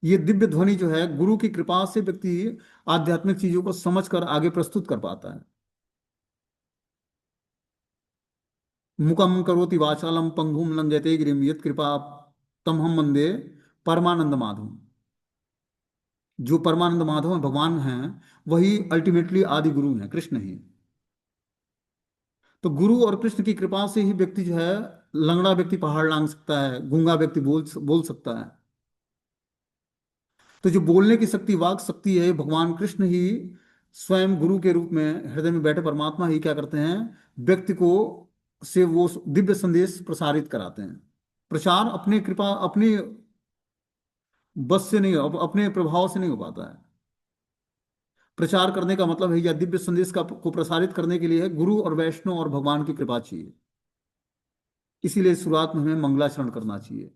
ये दिव्य ध्वनि जो है गुरु की कृपा से व्यक्ति आध्यात्मिक चीजों को समझकर आगे प्रस्तुत कर पाता है। मुकम करोति वाचालम पंगुम लंघयते गिरिम यत् कृपा तम हम वंदे परमानंद माधव। जो परमानंद माधव भगवान हैं, वही अल्टीमेटली आदि गुरु हैं, कृष्ण ही। तो गुरु और कृष्ण की कृपा से ही व्यक्ति जो है, लंगड़ा व्यक्ति पहाड़ लांग सकता है, गूंगा व्यक्ति बोल बोल सकता है। तो जो बोलने की शक्ति, वाक शक्ति है, भगवान कृष्ण ही स्वयं गुरु के रूप में हृदय में बैठे परमात्मा ही क्या करते हैं, व्यक्ति को से वो दिव्य संदेश प्रसारित कराते हैं। प्रचार अपने कृपा, अपने बस से नहीं, अपने प्रभाव से नहीं हो पाता है। प्रचार करने का मतलब है, या दिव्य संदेश का को प्रसारित करने के लिए है, गुरु और वैष्णव और भगवान की कृपा चाहिए। इसीलिए शुरुआत में हमें मंगलाचरण करना चाहिए।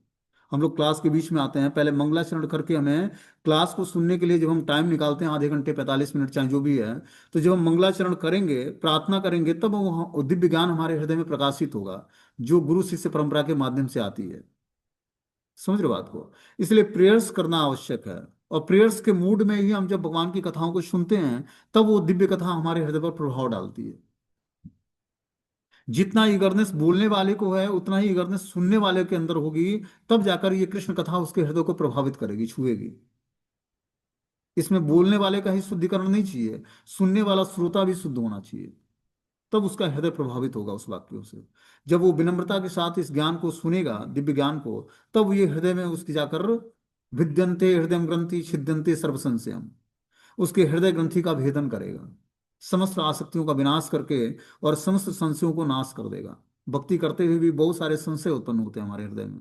हम लोग क्लास के बीच में आते हैं, पहले मंगलाचरण करके हमें क्लास को सुनने के लिए जब हम टाइम निकालते हैं, आधे घंटे 45 मिनट चाहे जो भी है, तो जब हम मंगलाचरण करेंगे, प्रार्थना करेंगे, तब वो दिव्य ज्ञान हमारे हृदय में प्रकाशित होगा, जो गुरु शिष्य परंपरा के माध्यम से आती है। समझ रहे हो बात को। इसलिए प्रेयर्स करना आवश्यक है, और प्रेयर्स के मूड में ही हम जब भगवान की कथाओं को सुनते हैं, तब वो दिव्य कथा हमारे हृदय पर प्रभाव डालती है। जितना ईगरनेस बोलने वाले को है, उतना ही ईगरनेस सुनने वाले के अंदर होगी, तब जाकर ये कृष्ण कथा उसके हृदय को प्रभावित करेगी, छुएगी। इसमें बोलने वाले का ही शुद्धिकरण नहीं चाहिए, सुनने वाला श्रोता भी शुद्ध होना चाहिए, तब उसका हृदय प्रभावित होगा उस वाक्यों से। जब वो विनम्रता के साथ इस ज्ञान को सुनेगा, दिव्य ज्ञान को, तब ये हृदय में उसकी जाकर विद्यन्ते हृदय ग्रंथि छिद्यन्ते सर्व संशयम, उसके हृदय ग्रंथि का भेदन करेगा, समस्त आसक्तियों का विनाश करके और समस्त संशयों को नाश कर देगा। भक्ति करते हुए भी बहुत सारे संशय उत्पन्न होते हैं हमारे हृदय में,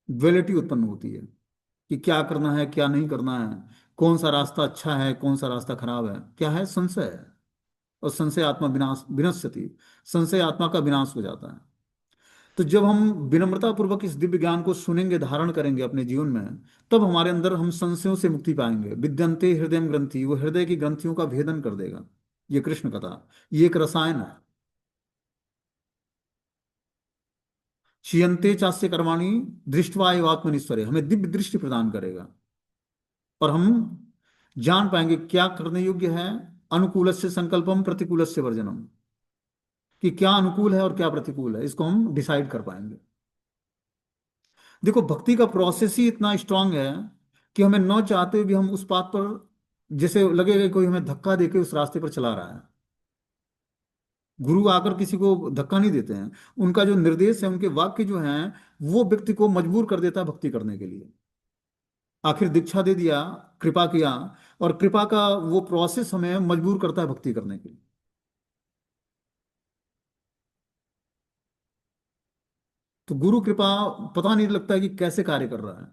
ड्युअलिटी उत्पन्न होती है कि क्या करना है क्या नहीं करना है, कौन सा रास्ता अच्छा है कौन सा रास्ता खराब है, क्या है, संशय है। और संशय आत्मा विनाश विनश्यति, संशय आत्मा का विनाश हो जाता है। तो जब हम विनम्रता पूर्वक इस दिव्य ज्ञान को सुनेंगे, धारण करेंगे अपने जीवन में, तब हमारे अंदर हम संशयों से मुक्ति पाएंगे। विद्यन्ते हृदय ग्रंथि, वो हृदय की ग्रंथियों का भेदन कर देगा। ये कृष्ण कथा, ये एक रसायन है। क्षीयन्ते चास्य कर्माणि दृष्टवा एव आत्मनिश्चरे, हमें दिव्य दृष्टि प्रदान करेगा, और हम जान पाएंगे क्या करने योग्य है। अनुकूलस्य संकल्पम प्रतिकूलस्य वर्जनम, कि क्या अनुकूल है और क्या प्रतिकूल है, इसको हम डिसाइड कर पाएंगे। देखो भक्ति का प्रोसेस ही इतना स्ट्रांग है कि हमें न चाहते हुए भी हम उस पाथ पर, जैसे लगेगा कोई हमें धक्का देके उस रास्ते पर चला रहा है। गुरु आकर किसी को धक्का नहीं देते हैं। उनका जो निर्देश है, उनके वाक्य जो हैं, वो व्यक्ति को मजबूर कर देता है भक्ति करने के लिए। आखिर दीक्षा दे दिया, कृपा किया, और कृपा का वो प्रोसेस हमें मजबूर करता है भक्ति करने के लिए। तो गुरु कृपा पता नहीं लगता है कि कैसे कार्य कर रहा है,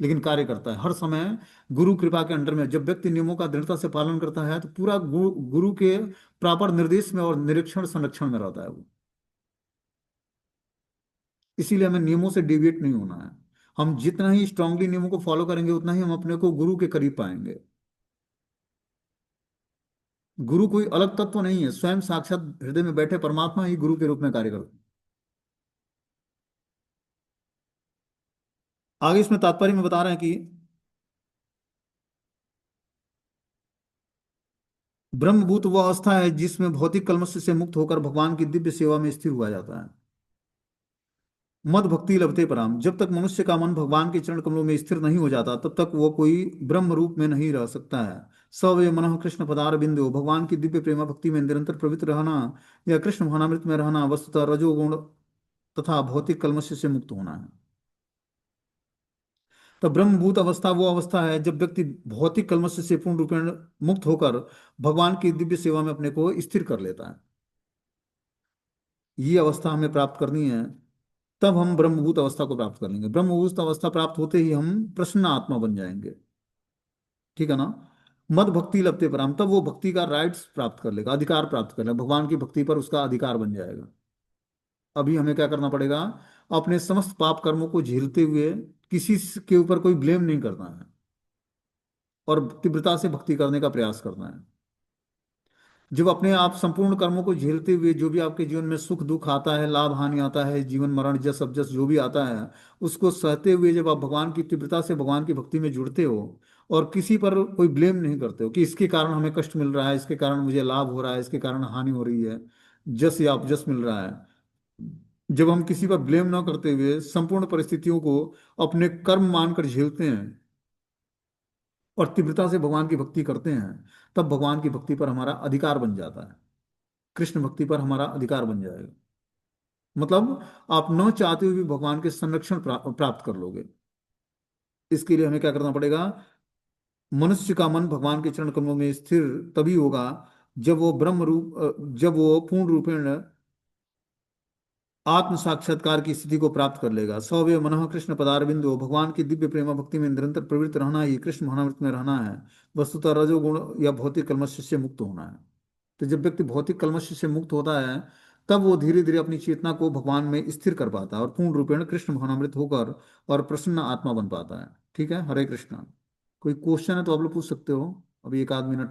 लेकिन कार्य करता है हर समय। गुरु कृपा के अंडर में जब व्यक्ति नियमों का दृढ़ता से पालन करता है तो पूरा गुरु के प्रॉपर निर्देश में और निरीक्षण संरक्षण में रहता है वो। इसीलिए हमें नियमों से डिविएट नहीं होना है। हम जितना ही स्ट्रांगली नियमों को फॉलो करेंगे उतना ही हम अपने को गुरु के करीब पाएंगे। गुरु कोई अलग तत्व नहीं है, स्वयं साक्षात हृदय में बैठे परमात्मा ही गुरु के रूप में कार्य करते हैं। आगे इसमें तात्पर्य में बता रहे हैं कि ब्रह्मभूत वह अवस्था है जिसमें भौतिक कल्मश से मुक्त होकर भगवान की दिव्य सेवा में स्थिर हुआ जाता है। मद भक्ति लभते पराम, जब तक मनुष्य का मन भगवान के चरण कमलों में स्थिर नहीं हो जाता तब तक वो कोई ब्रह्म रूप में नहीं रह सकता है। सवय मन कृष्ण पदार बिंदु, भगवान की दिव्य प्रेमा भक्ति में निरंतर प्रवृत्त रहना या कृष्ण भावनामृत में रहना वस्तुतः रजोगुण तथा भौतिक कल्मश से मुक्त होना है। तो ब्रह्मभूत अवस्था वो अवस्था है जब व्यक्ति भौतिक कल्मश से पूर्ण रूपेण मुक्त होकर भगवान की दिव्य सेवा में अपने को स्थिर कर लेता है। ये अवस्था हमें प्राप्त करनी है, तब हम ब्रह्मभूत अवस्था को प्राप्त कर लेंगे। ब्रह्मभूत अवस्था प्राप्त होते ही हम प्रसन्न आत्मा बन जाएंगे। ठीक है ना। मद भक्ति लभते पराम, तब वो भक्ति का राइट्स प्राप्त कर लेगा, अधिकार प्राप्त कर लेगा, भगवान की भक्ति पर उसका अधिकार बन जाएगा। अभी हमें क्या करना पड़ेगा, अपने समस्त पाप कर्मों को झेलते हुए किसी के ऊपर कोई ब्लेम नहीं करना है और तीव्रता से भक्ति करने का प्रयास करना है। जब अपने आप संपूर्ण कर्मों को झेलते हुए जो भी आपके जीवन में सुख दुख आता है, लाभ हानि आता है, जीवन मरण जस अवजस जो भी आता है, उसको सहते हुए जब आप भगवान की तीव्रता से भगवान की भक्ति में जुड़ते हो और किसी पर कोई ब्लेम नहीं करते हो कि इसके कारण हमें कष्ट मिल रहा है, इसके कारण मुझे लाभ हो रहा है, इसके कारण हानि हो रही है, जस या अपजस मिल रहा है, जब हम किसी पर ब्लेम ना करते हुए संपूर्ण परिस्थितियों को अपने कर्म मानकर झेलते हैं और तीव्रता से भगवान की भक्ति करते हैं, तब भगवान की भक्ति पर हमारा अधिकार बन जाता है। कृष्ण भक्ति पर हमारा अधिकार बन जाएगा। मतलब आप न चाहते हुए भी भगवान के संरक्षण प्राप्त कर लोगे। इसके लिए हमें क्या करना पड़ेगा, मनुष्य का मन भगवान के चरण कमलों में स्थिर तभी होगा जब वो ब्रह्म रूप जब वो पूर्ण रूपेण आत्म साक्षात्कार की स्थिति को प्राप्त कर लेगा। सौव्य मनः कृष्ण पदार बिंदु, भगवान की दिव्य प्रेमा भक्ति में निरंतर प्रवृत्त रहना ही कृष्ण भावनामृत में रहना है। वस्तुतः रजोगुण या भौतिक कल्मश से मुक्त होना है। तो जब व्यक्ति भौतिक कल्मश से मुक्त होता है तब वो धीरे धीरे अपनी चेतना को भगवान में स्थिर कर पाता है और पूर्ण रूपेण कृष्ण भावनामृत होकर और प्रसन्न आत्मा बन पाता है। ठीक है, हरे कृष्णा। कोई क्वेश्चन है तो आप लोग पूछ सकते हो, अभी एक आध मिनट है।